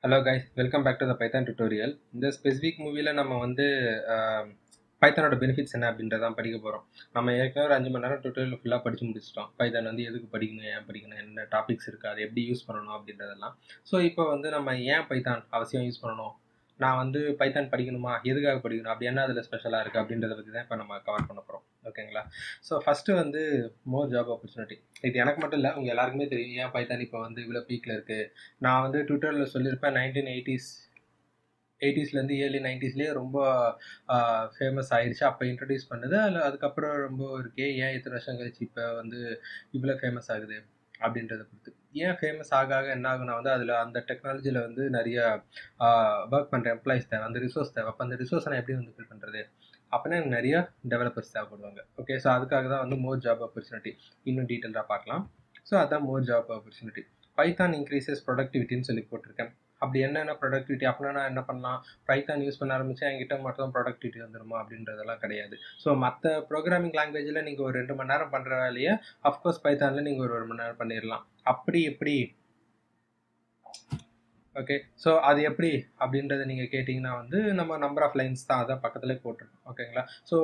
Hello guys, welcome back to the Python tutorial. இந்த specific மூவியில் நம்ம வந்து பைத்தானோட பெனிஃபிட்ஸ் என்ன அப்படின்றதான் படிக்க போகிறோம். நம்ம ஏற்கனவே ஒரு 5 மணி நேரம் டியூட்டோரியல் ஃபுல்லாக படித்து முடிச்சிட்டோம். பைத்தான் வந்து எதுக்கு படிக்கணும், ஏன் படிக்கணும், என்ன டாபிக்ஸ் இருக்குது, அது எப்படி யூஸ் பண்ணணும் அப்படின்றதெல்லாம். ஸோ இப்போ வந்து நம்ம ஏன் பைத்தான் அவசியம் யூஸ் பண்ணணும், நான் வந்து பைத்தான் படிக்கணுமா, எதுக்காக படிக்கணும், அப்படி என்ன அதில் ஸ்பெஷலாக இருக்குது அப்படின்றத பற்றி தான் இப்போ நம்ம கவர் பண்ண போகிறோம். ஓகேங்களா? ஸோ ஃபஸ்ட்டு வந்து மோர் ஜாப் ஆப்பர்ச்சுனிட்டி. இது எனக்கு மட்டும் இல்லை, உங்கள் எல்லாருக்குமே தெரியும் ஏன் பைத்தான் இப்போ வந்து இவ்வளோ பீக்கில் இருக்குது. நான் வந்து ட்விட்டரில் சொல்லியிருப்பேன், 1980s ஏர்லி 90ஸ்லேயே ரொம்ப ஃபேமஸ் ஆயிடுச்சு. அப்போ இன்ட்ரடியூஸ் பண்ணது அதுக்கப்புறம் ரொம்ப இருக்கே, ஏன் இத்தனை வருஷம் கழிச்சு இப்போ வந்து இவ்வளோ ஃபேமஸ் ஆகுது அப்படின்றத பொறுத்து. ஏன் ஃபேமஸ் ஆக என்ன ஆகுனா வந்து அதில் அந்த டெக்னாலஜியில் வந்து நிறைய ஒர்க் பண்ணுற எம்ப்ளாயிஸ் தேவை, அந்த ரிசோர்ஸ் தேவை. அப்போ அந்த ரிசோர்ஸை நான் எப்படி வந்து ஃபில் பண்ணுறது அப்படின்னா எனக்கு நிறைய டெவலப்பர்ஸ் தேவைப்படுவாங்க. ஓகே, ஸோ அதுக்காக தான் வந்து மோர் ஜாப் ஆப்பர்ச்சுனிட்டி இன்னும் டீட்டெயிலாக பார்க்கலாம். ஸோ அதான் மோர் ஜாப் ஆப்பர்ச்சுனிட்டி. பைத்தான் இன்க்ரீசஸ் ப்ரொடக்டிவிட்டின்னு சொல்லி போட்டிருக்கேன். அப்படி என்னென்ன ப்ரொடக்டிவிட்டி அப்படின்னா நான் என்ன பண்ணலாம், பைத்தான் யூஸ் பண்ண ஆரம்பித்தா என்கிட்ட மட்டும் ப்ரொடக்டிவிட்டி வந்துடுமா அப்படின்றதெல்லாம் கிடையாது. ஸோ மற்ற ப்ரோக்ராமிங் லாங்குவேஜில் நீங்கள் ஒரு 2 மணி நேரம் பண்ணுற வேலையை அஃப்கோர்ஸ் பைத்தானில் நீங்கள் ஒரு 1 மணி நேரம் பண்ணிடலாம். அப்படி எப்படி? ஓகே, ஸோ அது எப்படி அப்படின்றத நீங்கள் கேட்டிங்கன்னா வந்து நம்ம நம்பர் ஆஃப் லைன்ஸ் தான், அதான் பக்கத்துலேயே போட்டிருக்கோம். ஓகேங்களா? ஸோ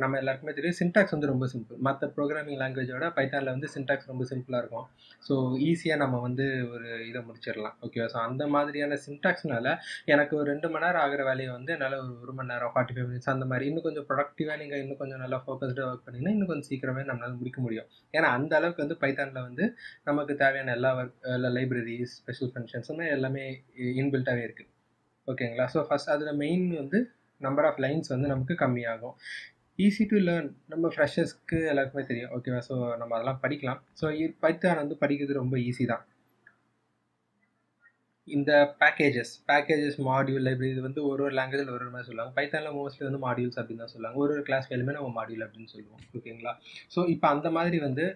நம்ம எல்லாருக்குமே தெரியும் சின்டாக்ஸ் வந்து ரொம்ப சிம்பிள். மற்ற ப்ரோக்ராமிங் லாங்குவேஜோட பைத்தானில் வந்து சின்டாக்ஸ் ரொம்ப சிம்பிளாக இருக்கும். ஸோ ஈஸியாக நம்ம வந்து ஒரு இதை முடிச்சிடலாம். ஓகேவா? ஸோ அந்த மாதிரியான சின்டாக்ஸ்னால எனக்கு ஒரு 2 மணி நேரம் ஆகிற வேலையை வந்து என்னால் ஒரு 1 மணி நேரம் 45 மினிட்ஸ் அந்த மாதிரி இன்னும் கொஞ்சம் ப்ரொடக்டிவாக நீங்கள் இன்னும் கொஞ்சம் நல்லா ஃபோக்கஸ்டாக ஒர்க் பண்ணிங்கன்னா இன்னும் கொஞ்சம் சீக்கிரமே நம்மளால் முடிக்க முடியும். ஏன்னா அந்த அளவுக்கு வந்து பைத்தானில் வந்து நமக்கு தேவையான எல்லா லைப்ரரிஸ், ஸ்பெஷல் ஃபங்க்ஷன்ஸ் எல்லாமே இன்பில்ட்டாகவே இருக்குது. ஓகேங்களா? ஸோ ஃபஸ்ட் அதில் மெயின் வந்து நம்பர் ஆஃப் லைன்ஸ் வந்து நமக்கு கம்மியாகும். ஈஸி டு லேர்ன், நம்ம ஃப்ரெஷர்ஸ்க்கு எல்லாருக்குமே தெரியும். ஓகேவா? ஸோ நம்ம அதெல்லாம் படிக்கலாம். ஸோ பைத்தான் வந்து படிக்கிறது ரொம்ப ஈஸி தான். இந்த பேக்கேஜஸ் மாடியூல் லைப்ரரி இது வந்து ஒரு லாங்குவேஜில் ஒரு மாதிரி சொல்லுவாங்க. பைத்தானில் மோஸ்ட்லி வந்து மாடியூல்ஸ் அப்படின்னு தான் சொல்லுவாங்க. ஒரு கிளாஸ் ஃபைலுமே நம்ம மாடியூல் அப்படின்னு சொல்லுவோம். ஓகேங்களா? ஸோ இப்போ அந்த மாதிரி வந்து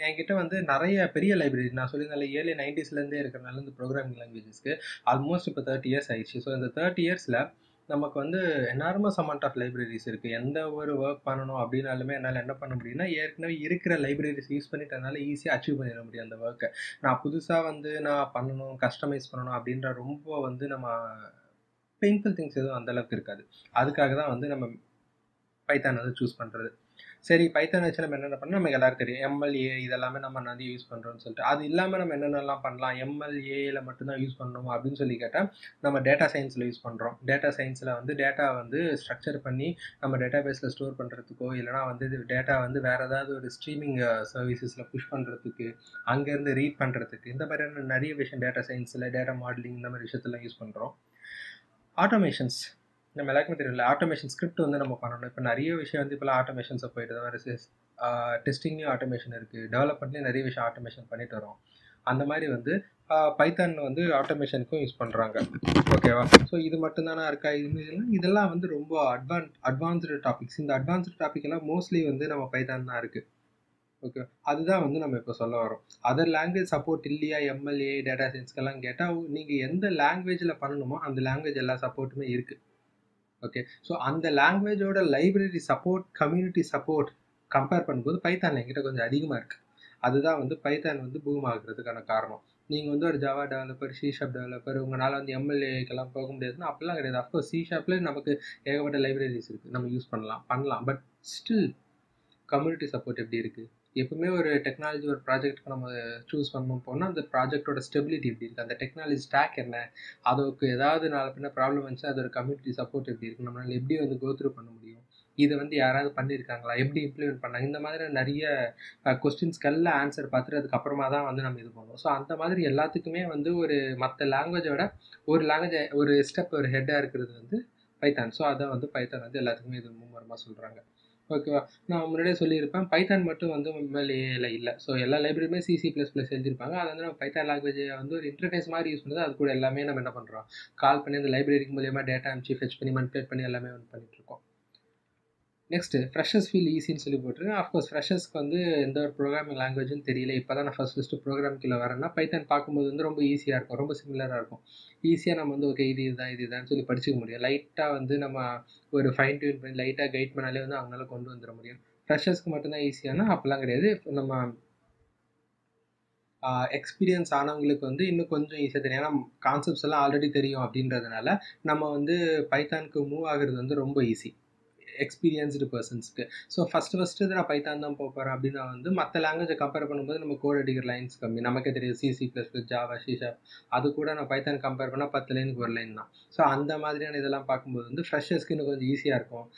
என்கிட்ட வந்து நிறைய பெரிய லைப்ரரி நான் சொல்லியிருந்தால ஏர்லி 90ஸ்லேருந்தே இருக்கிறனால இந்த ப்ரோக்ராமிங் லாங்குவேஜஸ்க்கு ஆல்மோஸ்ட் இப்போ 30 இயர்ஸ் ஆயிடுச்சு. ஸோ இந்த 30 இயர்ஸில் நமக்கு வந்து எனார்மஸ் அமௌண்ட் ஆஃப் லைப்ரரிஸ் இருக்குது. எந்த ஒரு ஒர்க் பண்ணணும் அப்படின்னாலுமே என்னால் என்ன பண்ண முடியும்னா ஏற்கனவே இருக்கிற லைப்ரரிஸ் யூஸ் பண்ணிட்டு என்னால் ஈஸியாக அச்சீவ் பண்ணிட முடியும் அந்த ஒர்க்கை. நான் புதுசாக வந்து நான் பண்ணணும், கஸ்டமைஸ் பண்ணணும் அப்படின்ற ரொம்ப வந்து நம்ம பெயின்ஃபுல் திங்ஸ் எதுவும் அந்தளவுக்கு இருக்காது. அதுக்காக தான் வந்து நம்ம பைத்தான் வந்து சூஸ் பண்ணுறது. சரி, பைத்தான் வச்சு நம்ம என்னென்ன பண்ணலாம், நமக்கு எல்லாரும் தெரியும். எம்எல்ஏ இதெல்லாமே நம்ம நிறைய யூஸ் பண்ணுறோம்னு சொல்லிட்டு, அது இல்லாமல் நம்ம என்னென்னலாம் பண்ணலாம், எம்எல்ஏல மட்டும்தான் யூஸ் பண்ணணும் அப்படின்னு சொல்லி கேட்டால் நம்ம டேட்டா சயின்ஸில் யூஸ் பண்ணுறோம். டேட்டா சயின்ஸில் வந்து டேட்டா வந்து ஸ்ட்ரக்சர் பண்ணி நம்ம டேட்டா பேஸில் ஸ்டோர் பண்ணுறதுக்கோ, இல்லைனா வந்து டேட்டா வந்து வேறு ஏதாவது ஒரு ஸ்ட்ரீமிங் சர்வீசஸில் புஷ் பண்ணுறதுக்கு, அங்கேருந்து ரீட் பண்ணுறதுக்கு, இந்த மாதிரியான நிறைய விஷயம் டேட்டா சயின்ஸில் டேட்டா மாடலிங் இந்த மாதிரி விஷயத்தெல்லாம் யூஸ் பண்ணுறோம். ஆட்டோமேஷன்ஸ் நம்ம எல்லாருக்குமே தெரியல, ஆட்டோமேஷன் ஸ்கிரிப்ட் வந்து நம்ம பண்ணணும். இப்போ நிறைய விஷயம் வந்து இப்போலாம் ஆட்டோமேஷன்ஸை போயிட்டு தான் வேறு டெஸ்டிங்லேயும் ஆட்டோமேஷன் இருக்குது, டெவலப்மெண்ட்லேயும் நிறைய விஷயம் ஆட்டோமேஷன் பண்ணிட்டு வரோம். அந்த மாதிரி வந்து பைத்தான் வந்து ஆட்டோமேஷனுக்கும் யூஸ் பண்ணுறாங்க. ஓகேவா? ஸோ இது மட்டும்தானா இருக்கா? இதெல்லாம் வந்து ரொம்ப அட்வான்ஸ்டு டாபிக்ஸ். இந்த அட்வான்ஸ்டு டாபிக் எல்லாம் மோஸ்ட்லி வந்து நம்ம பைத்தான் தான் இருக்குது. ஓகே, அதுதான் வந்து நம்ம இப்போ சொல்ல வரோம். அதர் லாங்குவேஜ் சப்போர்ட் இல்லையா எம்எல்ஏ டேட்டா சயின்ஸ்க்கெல்லாம் கேட்டால் நீங்கள் எந்த லாங்குவேஜில் பண்ணணுமோ அந்த லாங்குவேஜ் எல்லா சப்போர்ட்டுமே இருக்குது. ஓகே, ஸோ அந்த லாங்குவேஜோட library support, community support compare பண்ணும்போது பைத்தான் என்கிட்ட கொஞ்சம் அதிகமாக இருக்குது. அதுதான் வந்து பைத்தான் வந்து பூம் ஆகுறதுக்கான காரணம். நீங்கள் வந்து ஒரு ஜாவா டெவலப்பர், சி#ஷார்ப் டெவலப்பர், உங்களால் வந்து எம்எல்ஏக்கெல்லாம் போக முடியாதுன்னா அப்படிலாம் கிடையாது. அஃப்கோர்ஸ் சி#ஷார்ப்லேயே நமக்கு ஏகப்பட்ட லைப்ரரிஸ் இருக்குது, நம்ம யூஸ் பண்ணலாம். பட் ஸ்டில் கம்யூனிட்டி சப்போர்ட் எப்படி இருக்குது? எப்பவுமே ஒரு டெக்னாலஜி ஒரு ப்ராஜெக்ட்டுக்கு நம்ம சூஸ் பண்ணணும் போனால் அந்த ப்ராஜெக்டோட ஸ்டெபிலிட்டி எப்படி இருக்குது, அந்த டெக்னாலஜி ஸ்டாக் என்ன, அதுக்கு ஏதாவது நாளை பின்ன ப்ராப்ளம் வந்துச்சு அதோட கம்யூனிட்டி சப்போர்ட் எப்படி இருக்குது, நம்மளால் எப்படி வந்து கோத்ரூ பண்ண முடியும், இதை வந்து யாராவது பண்ணியிருக்காங்களா, எப்படி இம்ப்ளிமெண்ட் பண்ணாங்க, இந்த மாதிரி நிறைய கொஸ்டின்ஸ்க்கெல்லாம் ஆன்சர் பார்த்துட்டு அதுக்கப்புறமா தான் வந்து நம்ம இது பண்ணுவோம். ஸோ அந்த மாதிரி எல்லாத்துக்குமே வந்து ஒரு மற்ற லாங்குவேஜோட ஒரு ஸ்டெப் ஒரு ஹெட்டாக இருக்கிறது வந்து பைத்தான். ஸோ அதை வந்து பைத்தான் வந்து எல்லாத்துக்குமே இது மும்மரமாக சொல்கிறாங்க. ஓகேவா? நான் முன்னாடியே சொல்லியிருப்பேன், பைத்தான் மட்டும் வந்து எம்எல்ஏல இல்லை. ஸோ எல்லா லைப்ரரியுமே C++ எழுதியிருப்பாங்க. அதை வந்து நம்ம பைத்தான் லாங்குவேஜை வந்து ஒரு இன்டர்ஃபேஸ் மாதிரி யூஸ் பண்ணுறது. அது கூட எல்லாமே நம்ம என்ன பண்ணுறோம், கால் பண்ணி அந்த லைப்ரரிக்கு மூலியமாக டேட்டா அனுப்பிச்சு ஃபெச் பண்ணி மனிபுலேட் பண்ணி எல்லாமே வந்து பண்ணிகிட்ருக்கோம். நெக்ஸ்ட்டு ஃப்ரெஷர்ஸ் ஃபீல் ஈஸின்னு சொல்லி போட்டிருக்கேன். ஆஃப்கோர்ஸ் ஃப்ரெஷர்ஸ்க்கு வந்து எந்த ஒரு ப்ரோக்ராமிங் லாங்குவேஜும் தெரியல, இப்போ தான் நான் ஃபஸ்ட்டு ப்ரோக்ராமிங்கில் வரேன்னா பைத்தான் பார்க்கும்போது வந்து ரொம்ப ஈஸியாக இருக்கும், ரொம்ப சிமிலராக இருக்கும். ஈஸியாக நம்ம வந்து ஓகே இதுதான் சொல்லி படிச்சுக்க முடியும். லைட்டாக வந்து நம்ம ஒரு ஃபைன் டியூன் பண்ணி லைட்டாக கைட் பண்ணாலே வந்து அவங்களால கொண்டு வந்துட முடியும். ஃப்ரெஷர்ஸ்க்கு மட்டும்தான் ஈஸியானா அப்படிலாம் கிடையாது. நம்ம எக்ஸ்பீரியன்ஸ் ஆனவங்களுக்கு வந்து இன்னும் கொஞ்சம் ஈஸியாக தெரியும். ஏன்னா கான்செப்ட்ஸ் எல்லாம் ஆல்ரெடி தெரியும் அப்படின்றதுனால நம்ம வந்து பைத்தானுக்கு மூவ் ஆகுறது வந்து ரொம்ப ஈஸி எக்ஸ்பீரியன்ஸ்டு பர்சன்ஸ்க்கு. ஸோ ஃபஸ்ட்டு நான் பைத்தான் தான் போகிறேன் அப்படின்னா வந்து மற்ற லாங்குவேஜை கம்பேர் பண்ணும்போது நம்ம கோட் அடிக்கிற லைன்ஸ் கம்மி. நமக்கே தெரியும் C++, ஜாவா, C#. அது கூட நான் பைத்தான் கம்பேர் பண்ணால் 10 லைனுக்கு ஒரு லைன் தான். ஸோ அந்த மாதிரியான இதெல்லாம் பார்க்கும்போது வந்து ஃப்ரெஷர்ஸ்க்கு இன்னும் கொஞ்சம் ஈஸியாக இருக்கும்.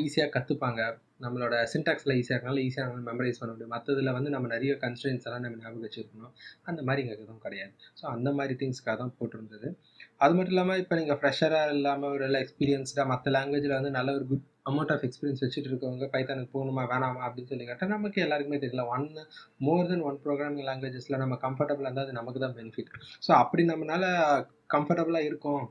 ஈஸியாக கற்றுப்பாங்க. நம்மளோட சின்டாக்ஸில் ஈஸியாக இருக்கனால ஈஸியாக நம்ம மெமரைஸ் பண்ண முடியும். மற்றதில் வந்து நம்ம நிறைய கன்ஸ்ட்ரெயின்ஸ் எல்லாம் நம்ம ஞாபகம் வச்சுருக்கணும். அந்த மாதிரி இங்கே எதுவும் கிடையாது. ஸோ அந்த மாதிரி திங்ஸ்க்காக தான் போட்டிருந்தது. அது மட்டும் இல்லாமல் இப்போ நீங்கள் ஃப்ரெஷராக இல்லாமல் ஒரு எல்லாம் எக்ஸ்பீரியன்ஸ்டாக மற்ற லாங்குவேஜில் வந்து நல்ல ஒரு குட் அமௌண்ட் ஆஃப் எக்ஸ்பீரியன்ஸ் வச்சுட்டு இருக்கவங்க பைத்தானுக்கு போகணுமா வேணாமா அப்படின்னு சொல்லி கேட்டால் நமக்கு எல்லாருக்குமே தெரியல. மோர் தென் ஒன் ப்ரோக்ராமிங் லாங்குவேஜஸில் நம்ம கம்ஃபர்டபுளாக இருந்தால் அது நமக்கு தான் பெனிஃபிட். ஸோ அப்படி நம்மளால கம்ஃபர்டபுளாக இருக்கும்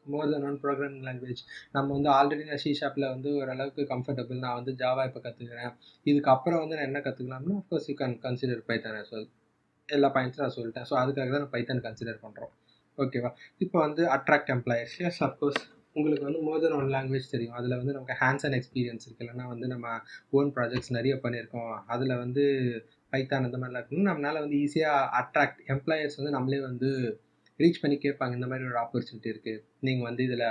மோர் தென் ஒன் ப்ரோக்ராமிங் லாங்குவேஜ். நம்ம வந்து ஆல்ரெடி நான் C# வந்து ஓரளவுக்கு கம்ஃபர்டபுள், நான் வந்து ஜாவா இப்போ கற்றுக்கிறேன், இதுக்கப்புறம் வந்து நான் என்ன கற்றுக்கலாம்னா of course you can consider Python as well. எல்லா பாயிண்ட்ஸும் நான் சொல்லிட்டேன். ஸோ அதுக்காக தான் நான் பைத்தான் கன்சிடர் பண்ணுறோம். ஓகேவா? இப்போ வந்து அட்ராக்ட் எம்ப்ளாயர்ஸ். எஸ் அஃப்கோர்ஸ் உங்களுக்கு வந்து மோர் தென் ஒன் லாங்குவேஜ் தெரியும். அதில் வந்து நமக்கு ஹேண்ட்ஸ் அண்ட் எக்ஸ்பீரியன்ஸ் இருக்குது. இல்லைனா வந்து நம்ம ஓன் ப்ராஜெக்ட்ஸ் நிறைய பண்ணியிருக்கோம், அதில் வந்து பைத்தான் அந்த மாதிரிலாம் இருக்கணும். நம்மளால் வந்து ஈஸியாக அட்ராக்ட் எம்ப்ளாயர்ஸ் வந்து நம்மளே வந்து ரீச் பண்ணி கேட்பாங்க, இந்த மாதிரி ஒரு ஆப்பர்ச்சுனிட்டி இருக்குது, நீங்கள் வந்து இதில்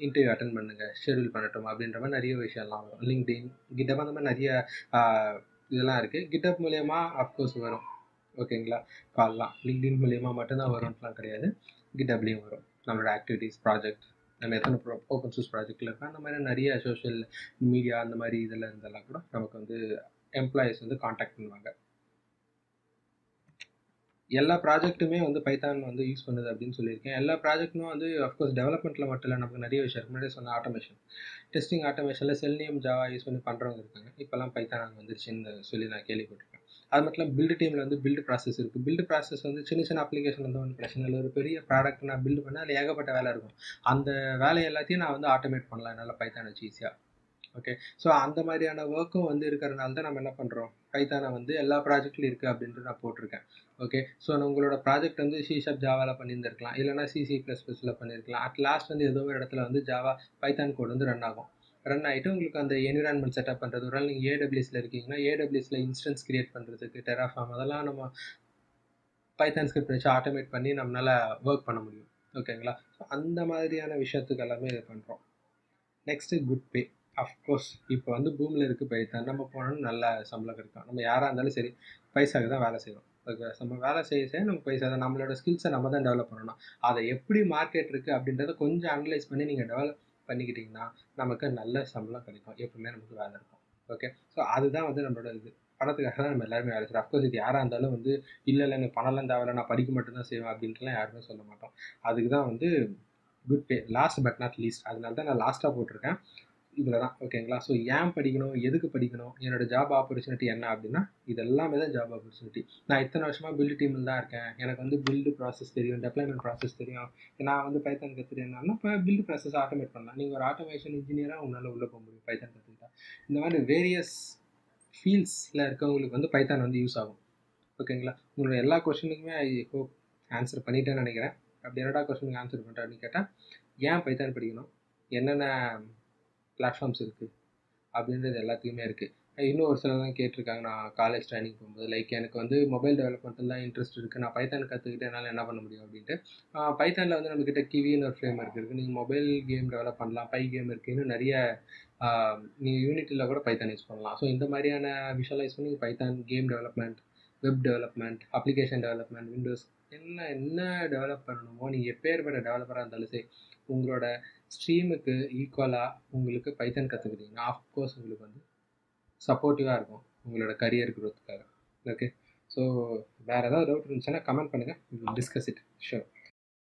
இன்டர்வியூ அட்டன் பண்ணுங்கள், ஷெடியூல் பண்ணட்டும் அப்படின்ற மாதிரி நிறைய விஷயம்லாம் வரும். லிங்க்டின், கிட்டப் அந்த மாதிரி நிறைய இதெல்லாம் இருக்குது. கிட்டப் மூலயமா அஃப்கோர்ஸ் வரும். ஓகேங்களா? கால்லாம் லிங்க்டின் மூலியமாக மட்டும்தான் வரும்லாம் கிடையாது, கிட்டப்லேயும் வரும். நம்மளோட ஆக்டிவிட்டீஸ், ப்ராஜெக்ட், நம்ம எத்தனை ஓப்பன் சோர்ஸ் ப்ராஜெக்டில் இருக்கோம், அந்த மாதிரி நிறைய சோஷியல் மீடியா அந்த மாதிரி இதில் இருந்தெல்லாம் கூட நமக்கு வந்து எம்ப்ளாயீஸ் வந்து காண்டாக்ட் பண்ணுவாங்க. எல்லா ப்ராஜெக்ட்டுமே வந்து பைத்தான் வந்து யூஸ் பண்ணுது அப்படின்னு சொல்லியிருக்கேன். எல்லா ப்ராஜெக்ட்டுமே வந்து அஃப்கோர்ஸ் டெவலப்மெண்ட்டில் மட்டும் இல்லை, நமக்கு நிறைய விஷயம் இருக்குது. முன்னாடியே சொன்ன ஆட்டோமேஷன், டெஸ்டிங் ஆட்டோமேஷனில் செல்னியம், ஜாவா யூஸ் பண்ணி பண்ணுறவங்க இருக்காங்க. இப்போல்லாம் பைத்தான் வந்துருச்சுன்னு சொல்லி நான் கேள்விப்பட்டிருக்கேன். அது மட்டும் இல்லாமல் பில்டு டீமில் வந்து பில்டு ப்ராசஸ் இருக்குது. பில்டு ப்ராசஸ் வந்து சின்ன சின்ன அப்ளிகேஷன் வந்து ஒன்றும் பிரச்சனை இல்லை. ஒரு பெரிய ப்ராடக்ட் நான் பில்டு பண்ணால் அதில் ஏகப்பட்ட வேலை இருக்கும். அந்த வேலை எல்லாத்தையும் நான் வந்து ஆட்டோமேட் பண்ணலாம் என்னால் பைத்தான் வச்சு ஈஸியாக. ஓகே, ஸோ அந்த மாதிரியான ஒர்க்கும் வந்து இருக்கிறனால தான் நம்ம என்ன பண்ணுறோம், பைத்தானை வந்து எல்லா ப்ராஜெக்ட்லையும் இருக்குது அப்படின்ட்டு நான் போட்டிருக்கேன். ஓகே, ஸோ உங்களோட ப்ராஜெக்ட் வந்து C# ஜாவாவில் பண்ணியிருந்திருக்கலாம், இல்லைனா C++ல் பண்ணியிருக்கலாம். அட் லாஸ்ட் வந்து ஏதோ ஒரு இடத்துல வந்து ஜாவா பைத்தான் கோட் வந்து ரன் ஆகும். ரன் ஆகிட்டு உங்களுக்கு அந்த என்விரான்மெண்ட் செட்டப் பண்ணுறது, ஒரு நாள் நீங்கள் AWSல இருக்கீங்கன்னா AWSல இன்ஸ்டன்ஸ் கிரியேட் பண்ணுறதுக்கு டெராஃபார்ம் அதெல்லாம் நம்ம பைத்தான் ஸ்கிரிப்ட் வச்சு ஆட்டோமேட் பண்ணி நம்மளால் ஒர்க் பண்ண முடியும். ஓகேங்களா? ஸோ அந்த மாதிரியான விஷயத்துக்கு எல்லாமே இது பண்ணுறோம். நெக்ஸ்ட்டு குட் பே. அஃப்கோர்ஸ் இப்போ வந்து பூமியில் இருக்குது பைத்தான், நம்ம போனோம்னா நல்ல சம்பளம் கிடைக்கும். நம்ம யாராக இருந்தாலும் சரி பைசாவுக்கு தான் வேலை செய்வோம். ஓகே, நம்ம வேலை செய்ய நமக்கு பைசா தான். நம்மளோட ஸ்கில்ஸை நம்ம தான் டெவலப் பண்ணணும். அதை எப்படி மார்க்கெட் இருக்குது அப்படின்றத கொஞ்சம் அனலைஸ் பண்ணி நீங்கள் டெவலப் பண்ணிக்கிட்டிங்கன்னா நமக்கு நல்ல சம்பளம் கிடைக்கும், எப்பவுமே நமக்கு வேலை இருக்கும். ஓகே, ஸோ அதுதான் வந்து நம்மளோட இது. பணத்துக்காக தான் நம்ம எல்லாருமே வேலை செய்கிறோம். அஃப்கோர்ஸ் இது யாராக இருந்தாலும் வந்து இல்லை எனக்கு பணம்லாம் தேவையில்லை, நான் படிக்க மட்டும்தான் செய்வேன் அப்படின்ட்டுலாம் யாருமே சொல்ல மாட்டோம். அதுக்கு தான் வந்து good pay. Last but not least, அதனால தான் நான் லாஸ்ட்டாக போட்டிருக்கேன் இதில் தான். ஓகேங்களா? ஸோ ஏன் படிக்கணும், எதுக்கு படிக்கணும், என்னோட ஜாப் ஆப்பர்ச்சுனிட்டி என்ன அப்படின்னா இது எல்லாமே தான் ஜாப் ஆப்பர்ச்சுனிட்டி. நான் இத்தனை வருஷமாக பில்டு டீமில் தான் இருக்கேன், எனக்கு வந்து பில்டு ப்ராசஸ் தெரியும், டெப்ளாய்மெண்ட் ப்ராசஸ் தெரியும், நான் வந்து பைத்தான் கற்றுக்கிறேன்னா இப்போ பில்டு ப்ராசஸ் ஆட்டோமேட் பண்ணலாம். நீங்கள் ஒரு ஆட்டோமேஷன் இன்ஜினியராக உங்களால் உள்ளே போக முடியும் பைத்தான் கற்றுக்கிட்டா. இந்த மாதிரி வேரியஸ் ஃபீல்ட்ஸில் இருக்கவங்களுக்கு வந்து பைத்தான் வந்து யூஸ் ஆகும். ஓகேங்களா? உங்களோட எல்லா கொஸ்டினுக்குமே ஐ ஹோப் ஆன்சர் பண்ணிட்டேன்னு நினைக்கிறேன். அப்படி என்னடா கொஸ்டினுக்கு ஆன்சர் பண்ணுறேன் அப்படின்னு கேட்டால், ஏன் பைத்தான் படிக்கணும், என்னென்ன பிளாட்ஃபார்ம்ஸ் இருக்குது அப்படின்றது எல்லாத்துக்குமே இருக்குது. இன்னும் ஒரு சிலர்லாம் கேட்டிருக்காங்க, நான் காலேஜ் ட்ரைனிங் போகும்போது லைக் எனக்கு வந்து மொபைல் டெவலப்மெண்ட்டில் தான் இன்ட்ரெஸ்ட் இருக்குது, நான் பைத்தான் கற்றுக்கிட்டு என்னால் என்ன பண்ண முடியும் அப்படின்ட்டு. பைத்தானில் வந்து நம்மக்கிட்ட கிவின்னு ஒரு ஃப்ரேம் ஒர்க் இருக்குது, நீங்கள் மொபைல் கேம் டெவலப் பண்ணலாம், பை கேம் இருக்குது, இன்னும் நிறைய நீங்கள் யூனிட்டியில் கூட பைத்தான் யூஸ் பண்ணலாம். ஸோ இந்த மாதிரியான விஷுவலைஸ் பண்ணி Python game development, web development, application development, Windows என்ன டெவலப் பண்ணணுமோ நீங்கள் எப்பேற்பட்ட டெவலப்பராக இருந்தாலும் சரி உங்களோட ஸ்ட்ரீமுக்கு ஈக்குவலாக உங்களுக்கு பைத்தான் கற்றுக்கிட்டிங்கன்னா ஆஃப்கோர்ஸ் உங்களுக்கு வந்து சப்போர்ட்டிவாக இருக்கும் உங்களோட கரியர் க்ரோத்துக்காக. ஓகே, ஸோ வேறு ஏதாவது டவுட் இருந்துச்சுன்னா கமெண்ட் பண்ணுங்கள், டிஸ்கஸ் இட். ஷூர்.